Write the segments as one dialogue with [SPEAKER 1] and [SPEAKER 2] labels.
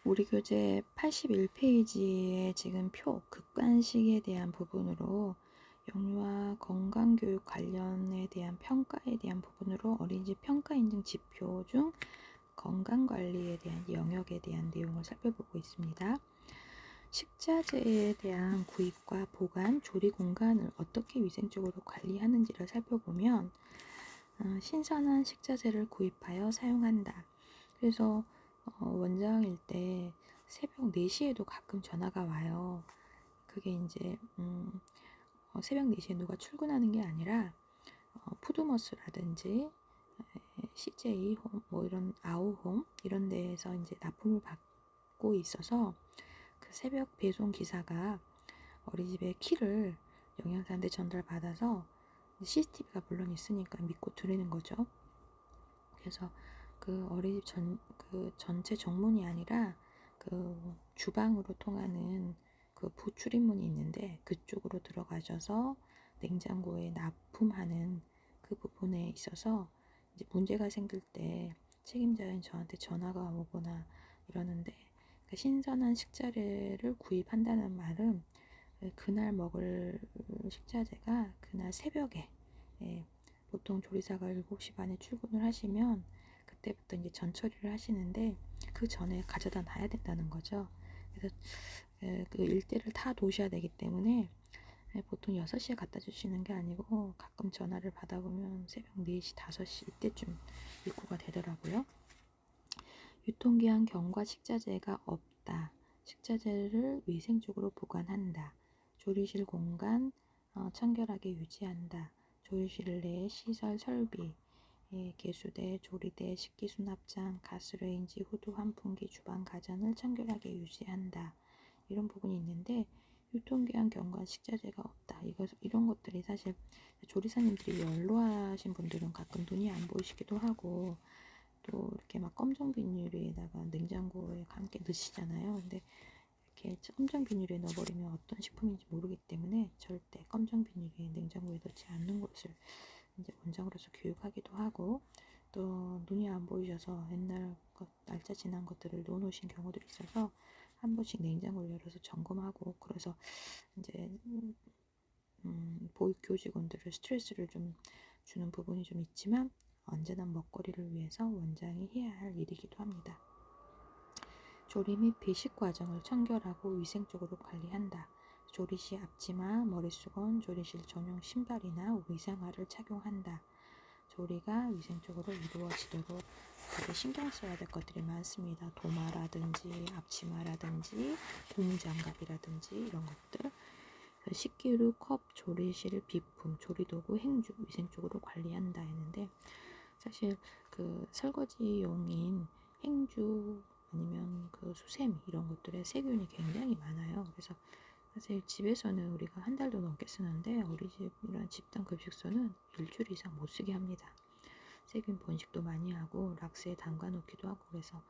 [SPEAKER 1] 우리 교재 81페이지에 지금 표, 극관식에 대한 부분으로 영유아 건강교육 관련에 대한 평가에 대한 부분으로 어린이집 평가인증 지표 중 건강관리에 대한 영역에 대한 내용을 살펴보고 있습니다. 식자재에 대한 구입과 보관, 조리 공간을 어떻게 위생적으로 관리하는지를 살펴보면 신선한 식자재를 구입하여 사용한다. 그래서 원장일 때 새벽 4시에도 가끔 전화가 와요. 그게 이제 새벽 4시에 누가 출근하는 게 아니라 푸드머스라든지 CJ 홈, 뭐 이런 아우홈 이런 데에서 이제 납품을 받고 있어서 그 새벽 배송 기사가 어린이집에 키를 영양사한테 전달받아서 CCTV가 물론 있으니까 믿고 드리는 거죠. 그래서 그 어린이집 그 전체 정문이 아니라 그 주방으로 통하는 그 부출입문이 있는데 그쪽으로 들어가셔서 냉장고에 납품하는 그 부분에 있어서 이제 문제가 생길 때 책임자인 저한테 전화가 오거나 이러는데 그 신선한 식자재를 구입한다는 말은 그날 먹을 식자재가 그날 새벽에 보통 조리사가 7시 반에 출근을 하시면 그때부터 이제 전처리를 하시는데 그 전에 가져다 놔야 된다는 거죠. 그래서 그 일대를 다 도셔야 되기 때문에 보통 6시에 갖다 주시는 게 아니고 가끔 전화를 받아보면 새벽 4시, 5시 이때쯤 입고가 되더라고요. 유통기한 경과 식자재가 없다. 식자재를 위생적으로 보관한다. 조리실 공간 청결하게 유지한다. 조리실 내 시설 설비, 개수대, 조리대, 식기수납장, 가스레인지, 후드 환풍기, 주방 가전을 청결하게 유지한다. 이런 부분이 있는데 유통기한 경과 식자재가 없다. 이런 것들이 사실 조리사님들이 연로하신 분들은 가끔 눈이 안 보이시기도 하고 또 이렇게 막 검정 비닐에다가 냉장고에 함께 넣으시잖아요. 근데 이렇게 검정 비닐에 넣어버리면 어떤 식품인지 모르기 때문에 절대 검정 비닐에 냉장고에 넣지 않는 것을 이제 원장으로서 교육하기도 하고 또 눈이 안 보이셔서 옛날 날짜 지난 것들을 넣어놓으신 경우들이 있어서 한 번씩 냉장고를 열어서 점검하고 그래서 이제 보육 교직원들을 스트레스를 좀 주는 부분이 좀 있지만 언제나 먹거리를 위해서 원장이 해야 할 일이기도 합니다. 조리 및 배식 과정을 청결하고 위생적으로 관리한다. 조리 시 앞치마, 머리수건, 조리실 전용 신발이나 위생화를 착용한다. 조리가 위생적으로 이루어지도록 되게 신경 써야 될 것들이 많습니다. 도마라든지 앞치마라든지 고무장갑이라든지 이런 것들. 식기류, 컵, 조리실, 비품, 조리도구, 행주 위생적으로 관리한다 했는데 사실 그 설거지용인 행주 아니면 그 수세미 이런 것들에 세균이 굉장히 많아요. 그래서 사실 집에서는 우리가 한 달도 넘게 쓰는데 어린이집이란 집단 급식소는 일주일 이상 못 쓰게 합니다. 세균 번식도 많이 하고 락스에 담가 놓기도 하고 그래서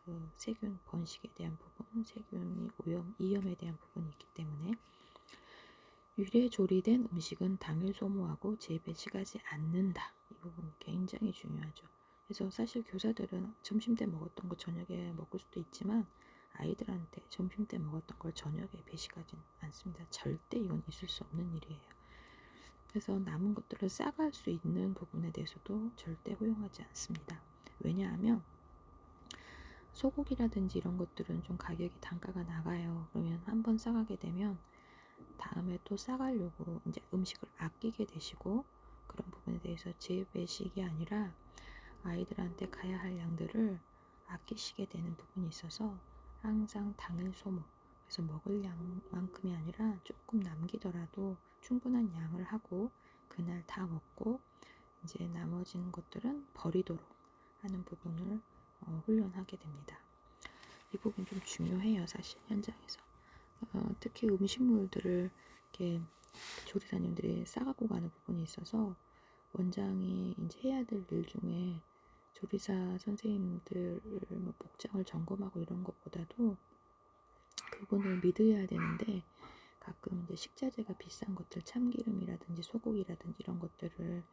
[SPEAKER 1] 그 세균 번식에 대한 부분, 세균이 이염에 대한 부분이 있기 때문에 유래 조리된 음식은 당일 소모하고 재배식하지 않는다. 이 부분 굉장히 중요하죠. 그래서 사실 교사들은 점심때 먹었던 거 저녁에 먹을 수도 있지만 아이들한테 점심때 먹었던 걸 저녁에 배식하진 않습니다. 절대 이건 있을 수 없는 일이에요. 그래서 남은 것들을 싸갈 수 있는 부분에 대해서도 절대 허용하지 않습니다. 왜냐하면 소고기라든지 이런 것들은 좀 가격이 단가가 나가요. 그러면 한번 싸가게 되면 다음에 또 싸가려고 이제 음식을 아끼게 되시고 그런 부분에 대해서 재배식이 아니라 아이들한테 가야 할 양들을 아끼시게 되는 부분이 있어서 항상 당일 소모 그래서 먹을 양만큼이 아니라 조금 남기더라도 충분한 양을 하고 그날 다 먹고 이제 나머진 것들은 버리도록 하는 부분을 훈련하게 됩니다. 이 부분 좀 중요해요. 사실 현장에서 특히 음식물들을 이렇게 조리사님들이 싸갖고 가는 부분이 있어서 원장이 이제 해야 될 일 중에 조리사 선생님들 뭐 복장을 점검하고 이런 것보다도 그분을 믿어야 되는데 가끔 이제 식자재가 비싼 것들 참기름이라든지 소고기라든지 이런 것들을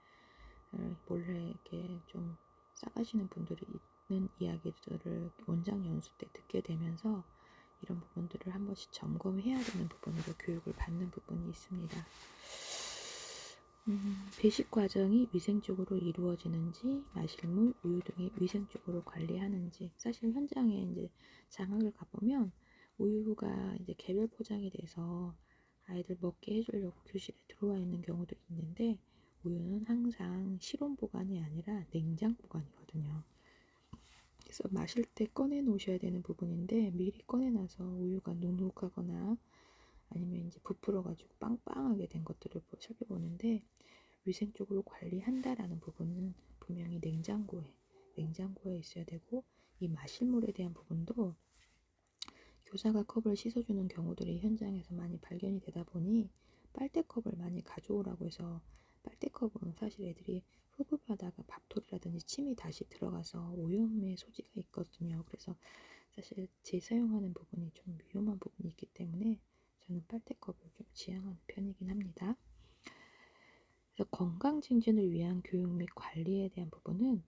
[SPEAKER 1] 몰래 이렇게 좀 싸가시는 분들이 이야기들을 원장 연수 때 듣게 되면서 이런 부분들을 한 번씩 점검해야 되는 부분으로 교육을 받는 부분이 있습니다. 배식 과정이 위생적으로 이루어지는지, 마실물, 우유 등의 위생적으로 관리하는지. 사실 현장에 이제 장학을 가보면 우유가 이제 개별 포장이 돼서 아이들 먹게 해주려고 교실에 들어와 있는 경우도 있는데, 우유는 항상 실온 보관이 아니라 냉장 보관이거든요. 그래서 마실 때 꺼내 놓으셔야 되는 부분인데, 미리 꺼내놔서 우유가 눅눅하거나 아니면 이제 부풀어 가지고 빵빵하게 된 것들을 살펴보는데, 위생적으로 관리한다라는 부분은 분명히 냉장고에 있어야 되고, 이 마실물에 대한 부분도 교사가 컵을 씻어주는 경우들이 현장에서 많이 발견이 되다 보니 빨대컵을 많이 가져오라고 해서, 빨대컵은 사실 애들이 흡입하다가 밥톨이라든지 침이 다시 들어가서 오염의 소지가 있거든요. 그래서 사실 재사용하는 부분이 좀 위험한 부분이 있기 때문에 저는 빨대컵을 좀 지향하는 편이긴 합니다. 그래서 건강 증진을 위한 교육 및 관리에 대한 부분은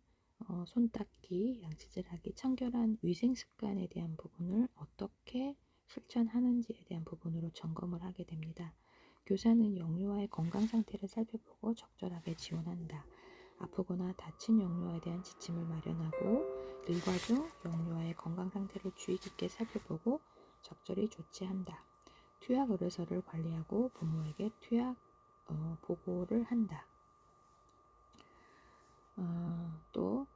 [SPEAKER 1] 손 닦기, 양치질하기, 청결한 위생 습관에 대한 부분을 어떻게 실천하는지에 대한 부분으로 점검을 하게 됩니다. 교사는 영유아의 건강 상태를 살펴보고 적절하게 지원한다. 아프거나 다친 영유아에 대한 지침을 마련하고 일과 중 영유아의 건강 상태를 주의 깊게 살펴보고 적절히 조치한다. 투약 의뢰서를 관리하고 부모에게 투약 보고를 한다. 또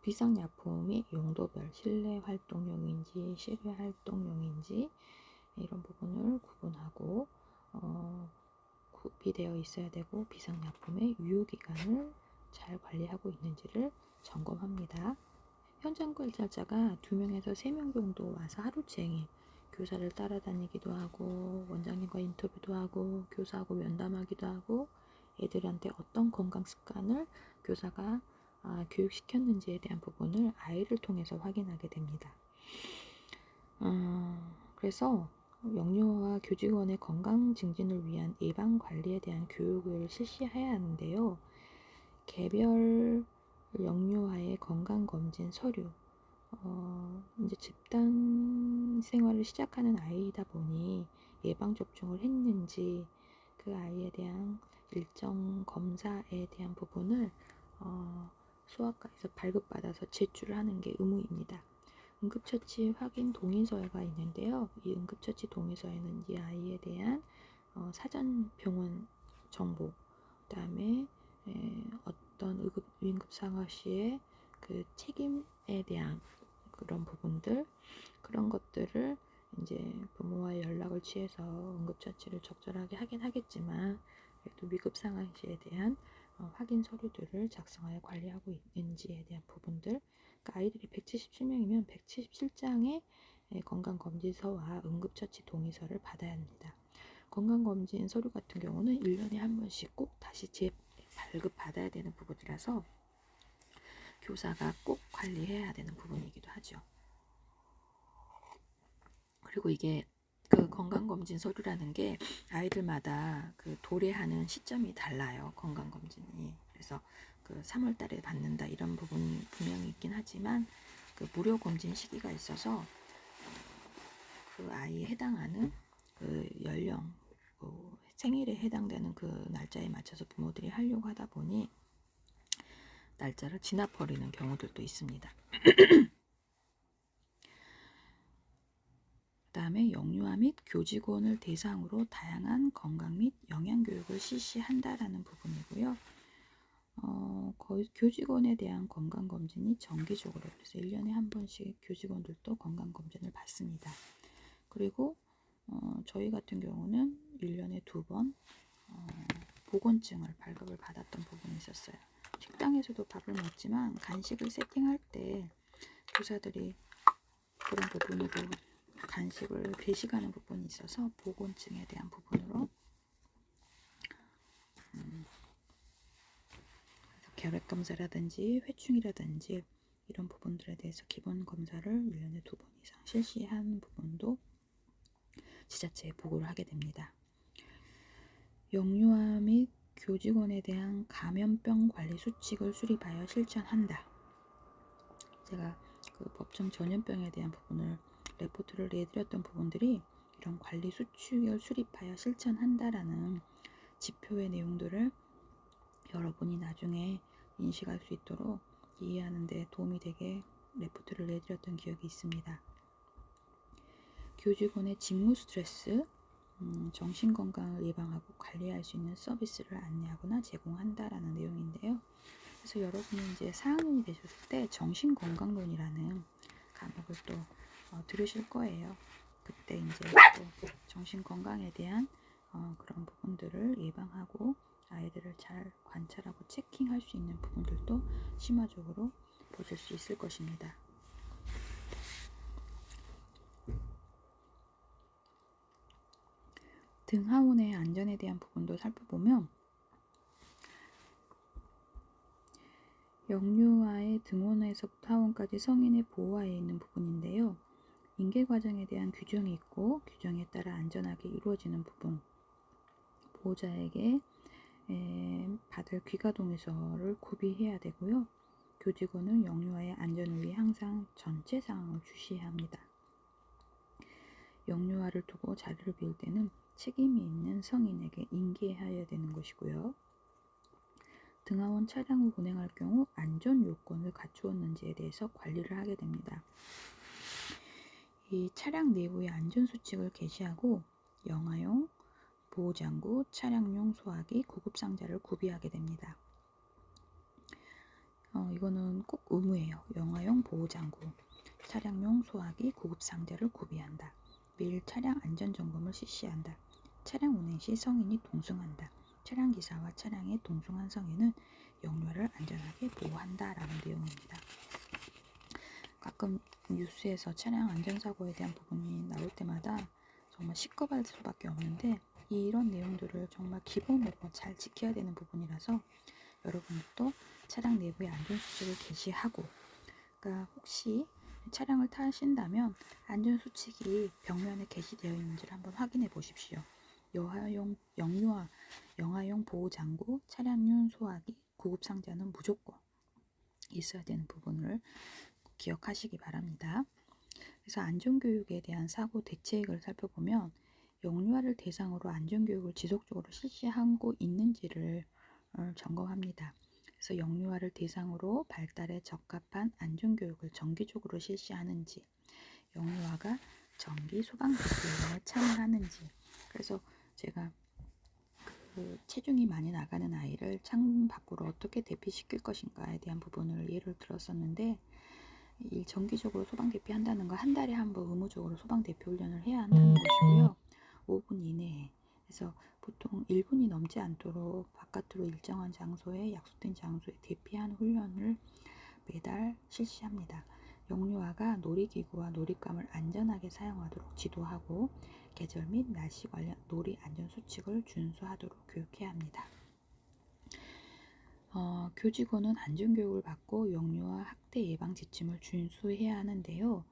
[SPEAKER 1] 비상약품이 용도별 실내 활동용인지 실외 활동용인지 이런 부분을 구분하고 구비되어 있어야 되고, 비상약품의 유효기간을 잘 관리하고 있는지를 점검합니다. 현장 관찰자가 2명에서 3명 정도 와서 하루 종일 교사를 따라다니기도 하고, 원장님과 인터뷰도 하고, 교사하고 면담하기도 하고, 애들한테 어떤 건강 습관을 교사가 교육시켰는지에 대한 부분을 아이를 통해서 확인하게 됩니다. 그래서 영유아와 교직원의 건강 증진을 위한 예방 관리에 대한 교육을 실시해야 하는데요. 개별 영유아의 건강 검진 서류, 이제 집단 생활을 시작하는 아이이다 보니 예방 접종을 했는지 그 아이에 대한 일정 검사에 대한 부분을 소아과에서 발급받아서 제출을 하는 게 의무입니다. 응급처치 확인 동의서가 있는데요. 이 응급처치 동의서에는 이 아이에 대한 사전 병원 정보, 그 다음에 어떤 위응급 상황 시에 그 책임에 대한 그런 부분들, 그런 것들을 이제 부모와의 연락을 취해서 응급처치를 적절하게 하긴 하겠지만, 그래도 위급 상황 시에 대한 확인 서류들을 작성하여 관리하고 있는지에 대한 부분들, 그러니까 아이들이 177명이면 177장의 건강검진서와 응급처치 동의서를 받아야 합니다. 건강검진 서류 같은 경우는 1년에 한 번씩 꼭 다시 발급받아야 되는 부분이라서 교사가 꼭 관리해야 되는 부분이기도 하죠. 그리고 이게 그 건강검진 서류라는 게 아이들마다 그 도래하는 시점이 달라요. 건강검진이. 그래서 그 3월 달에 받는다 이런 부분이 분명히 있긴 하지만, 그 무료 검진 시기가 있어서 그 아이에 해당하는 그 연령, 생일에 해당되는 그 날짜에 맞춰서 부모들이 하려고 하다 보니 날짜를 지나버리는 경우들도 있습니다. 그 다음에 영유아 및 교직원을 대상으로 다양한 건강 및 영양교육을 실시한다라는 부분이고요. 교직원에 대한 건강검진이 정기적으로, 그래서 1년에 한 번씩 교직원들도 건강검진을 받습니다. 그리고 저희 같은 경우는 1년에 2번 보건증을 발급을 받았던 부분이 있었어요. 식당에서도 밥을 먹지만 간식을 세팅할 때 교사들이 그런 부분으로 간식을 배식하는 부분이 있어서 보건증에 대한 부분으로 결핵검사라든지 회충이라든지 이런 부분들에 대해서 기본 검사를 1년에 2번 이상 실시한 부분도 지자체에 보고를 하게 됩니다. 영유아 및 교직원에 대한 감염병 관리 수칙을 수립하여 실천한다. 제가 그 법정 전염병에 대한 부분을 레포트를 내드렸던 부분들이 이런 관리 수칙을 수립하여 실천한다라는 지표의 내용들을 여러분이 나중에 인식할 수 있도록 이해하는 데 도움이 되게 레포트를 내드렸던 기억이 있습니다. 교직원의 직무 스트레스, 정신건강을 예방하고 관리할 수 있는 서비스를 안내하거나 제공한다라는 내용인데요. 그래서 여러분이 이제 4학년이 되셨을 때 정신건강론이라는 과목을 또 들으실 거예요. 그때 이제 또 정신건강에 대한 그런 부분들을 예방하고 아이들을 잘 관찰하고 체킹할 수 있는 부분들도 심화적으로 보실 수 있을 것입니다. 등하원의 안전에 대한 부분도 살펴보면 영유아의 등원에서부터 하원까지 성인의 보호하에 있는 부분인데요. 인계 과정에 대한 규정이 있고 규정에 따라 안전하게 이루어지는 부분, 보호자에게 받을 귀가 동의서를 구비해야 되고요. 교직원은 영유아의 안전을 위해 항상 전체 상황을 주시해야 합니다. 영유아를 두고 자리를 비울 때는 책임이 있는 성인에게 인계해야 되는 것이고요. 등하원 차량을 운행할 경우 안전 요건을 갖추었는지에 대해서 관리를 하게 됩니다. 이 차량 내부의 안전수칙을 게시하고 영아용, 보호장구, 차량용 소화기, 구급상자를 구비하게 됩니다. 이거는 꼭 의무예요. 영아용 보호장구, 차량용 소화기, 구급상자를 구비한다. 매일 차량 안전점검을 실시한다. 차량 운행 시 성인이 동승한다. 차량 기사와 차량에 동승한 성인은 영유아를 안전하게 보호한다 라는 내용입니다. 가끔 뉴스에서 차량 안전사고에 대한 부분이 나올 때마다 정말 시급할 수밖에 없는데 이런 내용들을 정말 기본으로 잘 지켜야 되는 부분이라서 여러분도 차량 내부의 안전수칙을 게시하고, 그러니까 혹시 차량을 타신다면 안전수칙이 벽면에 게시되어 있는지를 한번 확인해 보십시오. 영아용 보호장구, 차량용 소화기, 구급상자는 무조건 있어야 되는 부분을 기억하시기 바랍니다. 그래서 안전교육에 대한 사고 대책을 살펴보면 영유아를 대상으로 안전교육을 지속적으로 실시하고 있는지를 점검합니다. 그래서 영유아를 대상으로 발달에 적합한 안전교육을 정기적으로 실시하는지, 영유아가 정기 소방대피훈련에 참여하는지, 그래서 제가 그 체중이 많이 나가는 아이를 창문 밖으로 어떻게 대피시킬 것인가에 대한 부분을 예를 들었었는데, 이 정기적으로 소방대피 한다는 거 한 달에 한 번 의무적으로 소방대피 훈련을 해야 한다는 것이고요. 5분 이내에. 그래서 보통 1분이 넘지 않도록 바깥으로 일정한 장소에 약속된 장소에 대피하는 훈련을 매달 실시합니다. 영유아가 놀이기구와 놀잇감을 안전하게 사용하도록 지도하고 계절 및 날씨 관련 놀이 안전수칙을 준수하도록 교육해야 합니다. 교직원은 안전교육을 받고 영유아 학대 예방 지침을 준수해야 하는데요.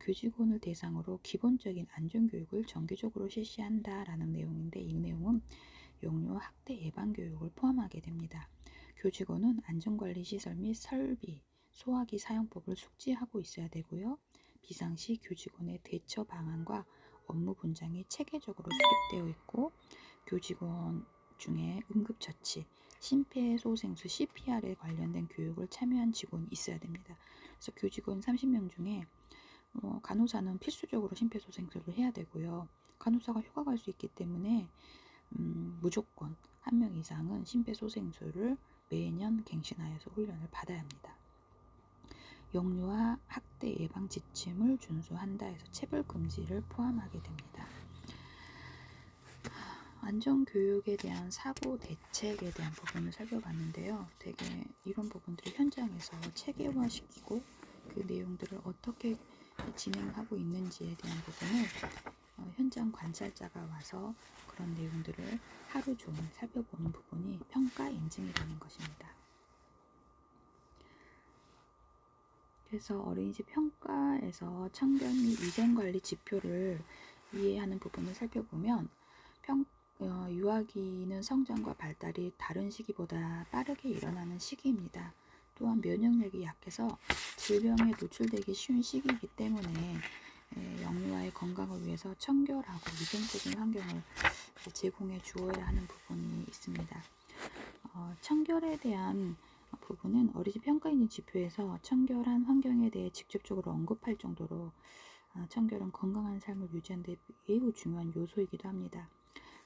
[SPEAKER 1] 교직원을 대상으로 기본적인 안전교육을 정기적으로 실시한다라는 내용인데 이 내용은 영유아 학대 예방 교육을 포함하게 됩니다. 교직원은 안전관리시설 및 설비, 소화기 사용법을 숙지하고 있어야 되고요. 비상시 교직원의 대처 방안과 업무 분장이 체계적으로 수립되어 있고 교직원 중에 응급처치, 심폐소생술 CPR에 관련된 교육을 참여한 직원이 있어야 됩니다. 그래서 교직원 30명 중에 간호사는 필수적으로 심폐소생술을 해야 되고요. 간호사가 휴가 갈 수 있기 때문에 무조건 한 명 이상은 심폐소생술을 매년 갱신하여서 훈련을 받아야 합니다. 영유아 학대 예방 지침을 준수한다 해서 체벌금지를 포함하게 됩니다. 안전교육에 대한 사고 대책에 대한 부분을 살펴봤는데요. 되게 이런 부분들을 현장에서 체계화시키고 그 내용들을 어떻게 진행하고 있는지에 대한 부분을 현장 관찰자가 와서 그런 내용들을 하루 종일 살펴보는 부분이 평가 인증이라는 것입니다. 그래서 어린이집 평가에서 청결 및 위생관리 지표를 이해하는 부분을 살펴보면 유아기는 성장과 발달이 다른 시기보다 빠르게 일어나는 시기입니다. 또한 면역력이 약해서 질병에 노출되기 쉬운 시기이기 때문에 영유아의 건강을 위해서 청결하고 위생적인 환경을 제공해 주어야 하는 부분이 있습니다. 청결에 대한 부분은 어린이집 평가인증 지표에서 청결한 환경에 대해 직접적으로 언급할 정도로 청결은 건강한 삶을 유지하는 데 매우 중요한 요소이기도 합니다.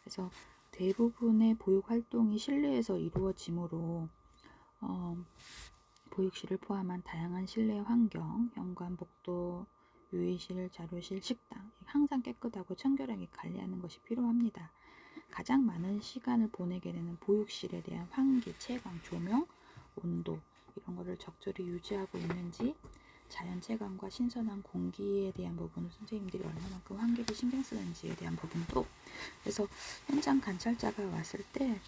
[SPEAKER 1] 그래서 대부분의 보육 활동이 실내에서 이루어지므로 보육실을 포함한 다양한 실내 환경, 현관, 복도, 유의실, 자료실, 식당 항상 깨끗하고 청결하게 관리하는 것이 필요합니다. 가장 많은 시간을 보내게 되는 보육실에 대한 환기, 채광, 조명, 온도 이런 거를 적절히 유지하고 있는지, 자연 채광과 신선한 공기에 대한 부분은 선생님들이 얼마만큼 환기를 신경 쓰는지에 대한 부분도, 그래서 현장 관찰자가 왔을 때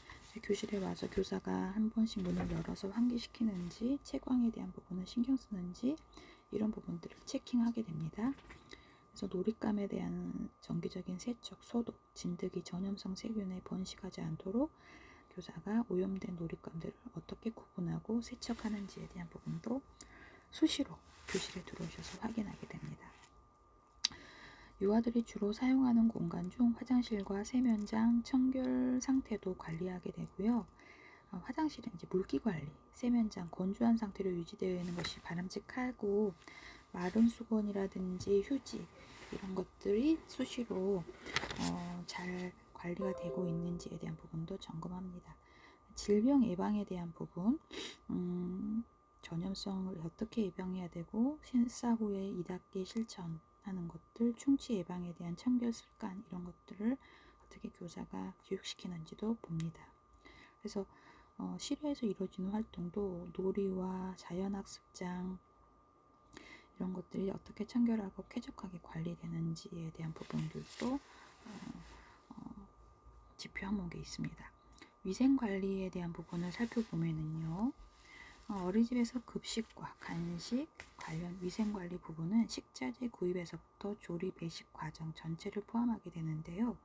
[SPEAKER 1] 교실에 와서 교사가 한 번씩 문을 열어서 환기시키는지, 채광에 대한 부분을 신경 쓰는지 이런 부분들을 체킹하게 됩니다. 그래서 놀잇감에 대한 정기적인 세척, 소독, 진드기, 전염성 세균에 번식하지 않도록 교사가 오염된 놀잇감들을 어떻게 구분하고 세척하는지에 대한 부분도 수시로 교실에 들어오셔서 확인하게 됩니다. 유아들이 주로 사용하는 공간 중 화장실과 세면장, 청결 상태도 관리하게 되고요. 화장실은 이제 물기 관리, 세면장 건조한 상태로 유지되어 있는 것이 바람직하고, 마른 수건이라든지 휴지 이런 것들이 수시로 잘 관리가 되고 있는지에 대한 부분도 점검합니다. 질병 예방에 대한 부분, 전염성을 어떻게 예방해야 되고, 신사 후에 이닫기 실천하는 것들, 충치 예방에 대한 청결 습관 이런 것들을 어떻게 교사가 교육시키는지도 봅니다. 그래서 실외에서 이루어지는 활동도 놀이와 자연학습장 이런 것들이 어떻게 청결하고 쾌적하게 관리되는지에 대한 부분들도 지표 항목에 있습니다. 위생관리에 대한 부분을 살펴보면은요, 어린이집에서 급식과 간식 관련 위생관리 부분은 식자재 구입에서부터 조리, 배식 과정 전체를 포함하게 되는데요.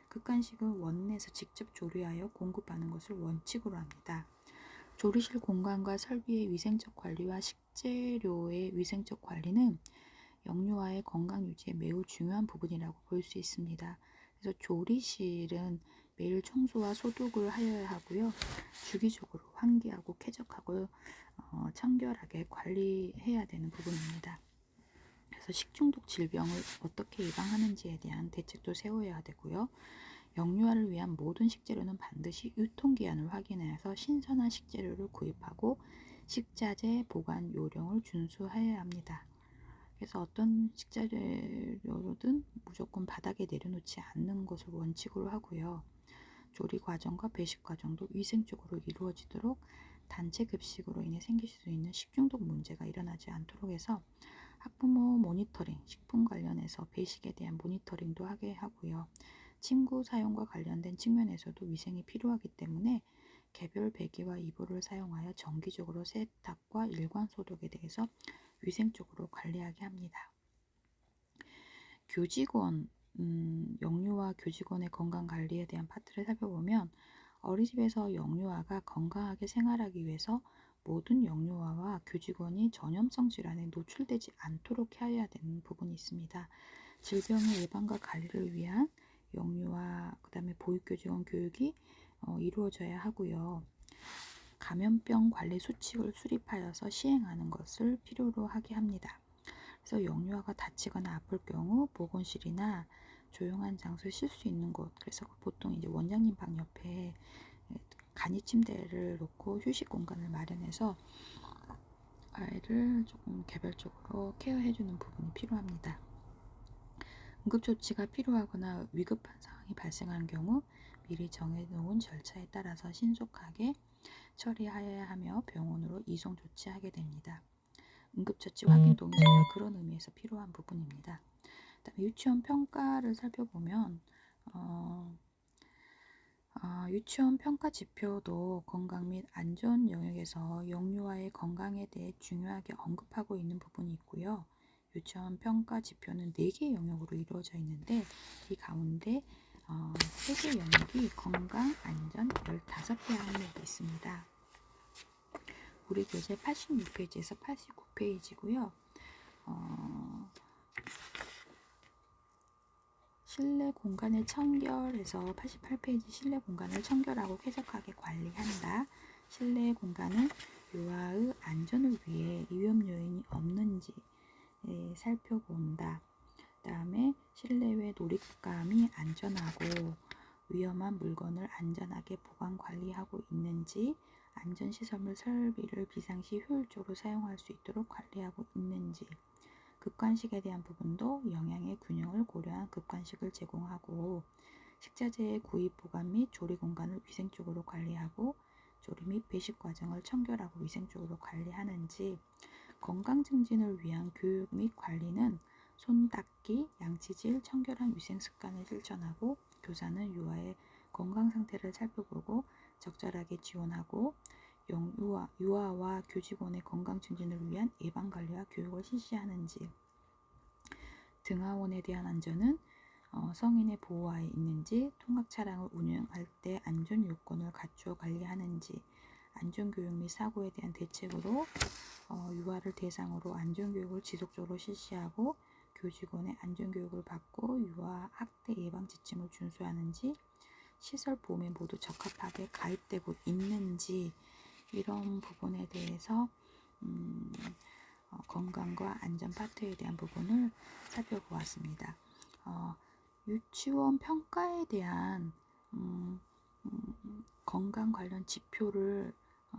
[SPEAKER 1] 극간식은 원내에서 직접 조리하여 공급하는 것을 원칙으로 합니다. 조리실 공간과 설비의 위생적 관리와 식재료의 위생적 관리는 영유아의 건강 유지에 매우 중요한 부분이라고 볼 수 있습니다. 그래서 조리실은 매일 청소와 소독을 하여야 하고요. 주기적으로 환기하고 쾌적하고 청결하게 관리해야 되는 부분입니다. 그래서 식중독 질병을 어떻게 예방하는지에 대한 대책도 세워야 되고요. 영유아를 위한 모든 식재료는 반드시 유통기한을 확인해서 신선한 식재료를 구입하고 식자재 보관 요령을 준수해야 합니다. 그래서 어떤 식재료든 무조건 바닥에 내려놓지 않는 것을 원칙으로 하고요. 조리 과정과 배식 과정도 위생적으로 이루어지도록 단체 급식으로 인해 생길 수 있는 식중독 문제가 일어나지 않도록 해서 학부모 모니터링, 식품 관련해서 배식에 대한 모니터링도 하게 하고요. 침구 사용과 관련된 측면에서도 위생이 필요하기 때문에 개별 배기와 이불을 사용하여 정기적으로 세탁과 일관 소독에 대해서 위생적으로 관리하게 합니다. 교직원, 영유아 교직원의 건강관리에 대한 파트를 살펴보면, 어린이집에서 영유아가 건강하게 생활하기 위해서 모든 영유아와 교직원이 전염성 질환에 노출되지 않도록 해야 되는 부분이 있습니다. 질병의 예방과 관리를 위한 영유아, 그 다음에 보육교직원 교육이 이루어져야 하고요. 감염병 관리 수칙을 수립하여서 시행하는 것을 필요로 하게 합니다. 그래서 영유아가 다치거나 아플 경우 보건실이나 조용한 장소에 쉴 수 있는 곳, 그래서 보통 이제 원장님 방 옆에 간이 침대를 놓고 휴식 공간을 마련해서 아이를 조금 개별적으로 케어해주는 부분이 필요합니다. 응급조치가 필요하거나 위급한 상황이 발생하는 경우 미리 정해놓은 절차에 따라서 신속하게 처리하여야 하며 병원으로 이송 조치하게 됩니다. 응급처치 확인 동의서가 그런 의미에서 필요한 부분입니다. 그다음에 유치원 평가를 살펴보면 유치원 평가 지표도 건강 및 안전 영역에서 영유아의 건강에 대해 중요하게 언급하고 있는 부분이 있고요. 유치원 평가 지표는 4개 영역으로 이루어져 있는데, 이 가운데 3개 영역이 건강, 안전 15개 항목이 있습니다. 우리 교재 86페이지에서 89페이지고요. 실내 공간을 청결해서 88페이지 실내 공간을 청결하고 쾌적하게 관리한다. 실내 공간은 유아의 안전을 위해 위험 요인이 없는지 살펴본다. 그 다음에 실내외 놀잇감이 안전하고 위험한 물건을 안전하게 보관 관리하고 있는지, 안전시설물 설비를 비상시 효율적으로 사용할 수 있도록 관리하고 있는지, 급관식에 대한 부분도 영양의 균형을 고려한 급관식을 제공하고, 식자재의 구입, 보관 및 조리 공간을 위생적으로 관리하고 조리 및 배식 과정을 청결하고 위생적으로 관리하는지, 건강 증진을 위한 교육 및 관리는 손 닦기, 양치질, 청결한 위생 습관을 실천하고, 교사는 유아의 건강 상태를 살펴보고 적절하게 지원하고, 유아와 교직원의 건강 증진을 위한 예방관리와 교육을 실시하는지, 등하원에 대한 안전은 성인의 보호하에 있는지, 통학 차량을 운영할 때 안전 요건을 갖추어 관리하는지, 안전교육 및 사고에 대한 대책으로 유아를 대상으로 안전교육을 지속적으로 실시하고 교직원의 안전교육을 받고 유아 학대 예방 지침을 준수하는지, 시설 보험에 모두 적합하게 가입되고 있는지, 이런 부분에 대해서 건강과 안전 파트에 대한 부분을 살펴보았습니다. 유치원 평가에 대한 건강 관련 지표를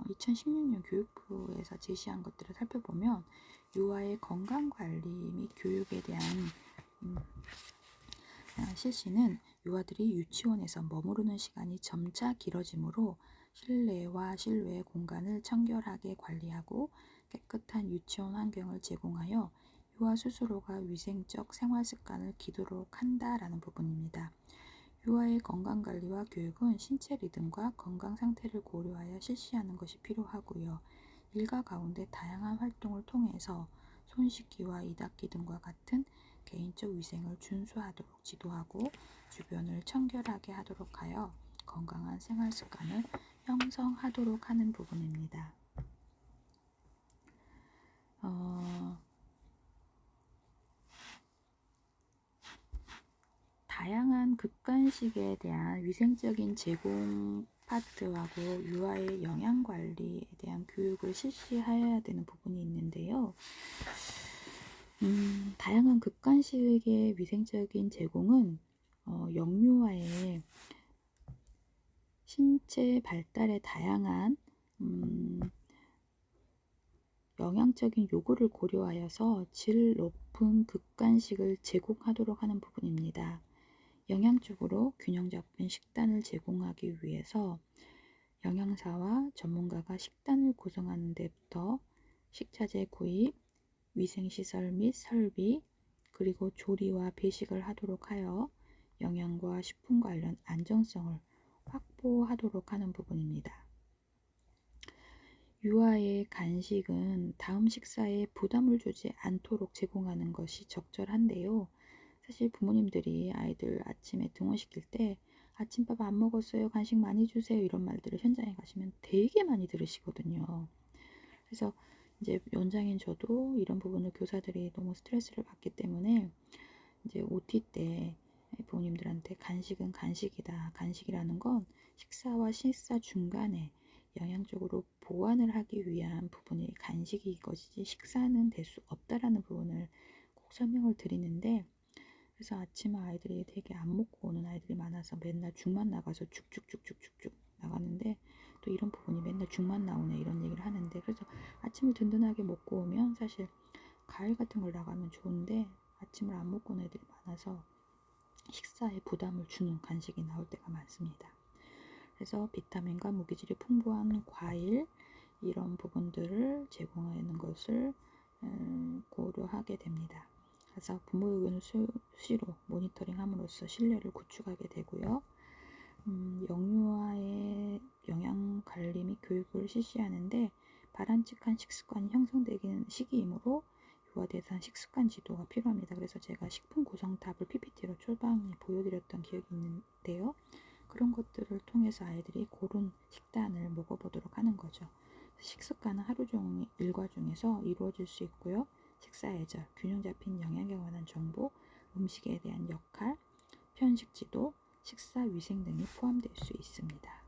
[SPEAKER 1] 2016년 교육부에서 제시한 것들을 살펴보면, 유아의 건강관리 및 교육에 대한 실시는 유아들이 유치원에서 머무르는 시간이 점차 길어지므로 실내와 실외 공간을 청결하게 관리하고 깨끗한 유치원 환경을 제공하여 유아 스스로가 위생적 생활 습관을 기르도록 한다라는 부분입니다. 유아의 건강관리와 교육은 신체 리듬과 건강 상태를 고려하여 실시하는 것이 필요하고요. 일과 가운데 다양한 활동을 통해서 손 씻기와 이닦기 등과 같은 개인적 위생을 준수하도록 지도하고 주변을 청결하게 하도록 하여 건강한 생활 습관을 형성하도록 하는 부분입니다. 다양한 급간식에 대한 위생적인 제공 파트하고 유아의 영양관리에 대한 교육을 실시해야 되는 부분이 있는데요. 다양한 급간식의 위생적인 제공은 영유아의 신체 발달의 다양한 영양적인 요구를 고려하여서 질 높은 급간식을 제공하도록 하는 부분입니다. 영양적으로 균형 잡힌 식단을 제공하기 위해서 영양사와 전문가가 식단을 구성하는 데부터 식자재 구입, 위생시설 및 설비, 그리고 조리와 배식을 하도록 하여 영양과 식품 관련 안정성을 확보하도록 하는 부분입니다. 유아의 간식은 다음 식사에 부담을 주지 않도록 제공하는 것이 적절한데요. 사실 부모님들이 아이들 아침에 등원시킬 때 아침밥 안 먹었어요, 간식 많이 주세요, 이런 말들을 현장에 가시면 되게 많이 들으시거든요. 그래서 이제 연장인 저도 이런 부분을 교사들이 너무 스트레스를 받기 때문에 이제 OT 때 부모님들한테 간식은 간식이다. 간식이라는 건 식사와 식사 중간에 영양적으로 보완을 하기 위한 부분이 간식이 것이지 식사는 될 수 없다라는 부분을 꼭 설명을 드리는데, 그래서 아침에 아이들이 되게 안 먹고 오는 아이들이 많아서 맨날 죽만 나가서 죽죽죽죽죽죽 나가는데, 또 이런 부분이 맨날 죽만 나오네 이런 얘기를 하는데, 그래서 아침을 든든하게 먹고 오면 사실 과일 같은 걸 나가면 좋은데 아침을 안 먹고 오는 애들이 많아서 식사에 부담을 주는 간식이 나올 때가 많습니다. 그래서 비타민과 무기질이 풍부한 과일, 이런 부분들을 제공하는 것을 고려하게 됩니다. 그래서 부모 의견을 수시로 모니터링함으로써 신뢰를 구축하게 되고요. 영유아의 영양관리 및 교육을 실시하는데 바람직한 식습관이 형성되는 시기이므로 유아 대상 식습관 지도가 필요합니다. 그래서 제가 식품 구성탑을 PPT로 초반에 보여드렸던 기억이 있는데요. 그런 것들을 통해서 아이들이 고른 식단을 먹어보도록 하는 거죠. 식습관은 하루 종일 일과 중에서 이루어질 수 있고요. 식사 예절, 균형 잡힌 영양에 관한 정보, 음식에 대한 역할, 편식 지도, 식사 위생 등이 포함될 수 있습니다.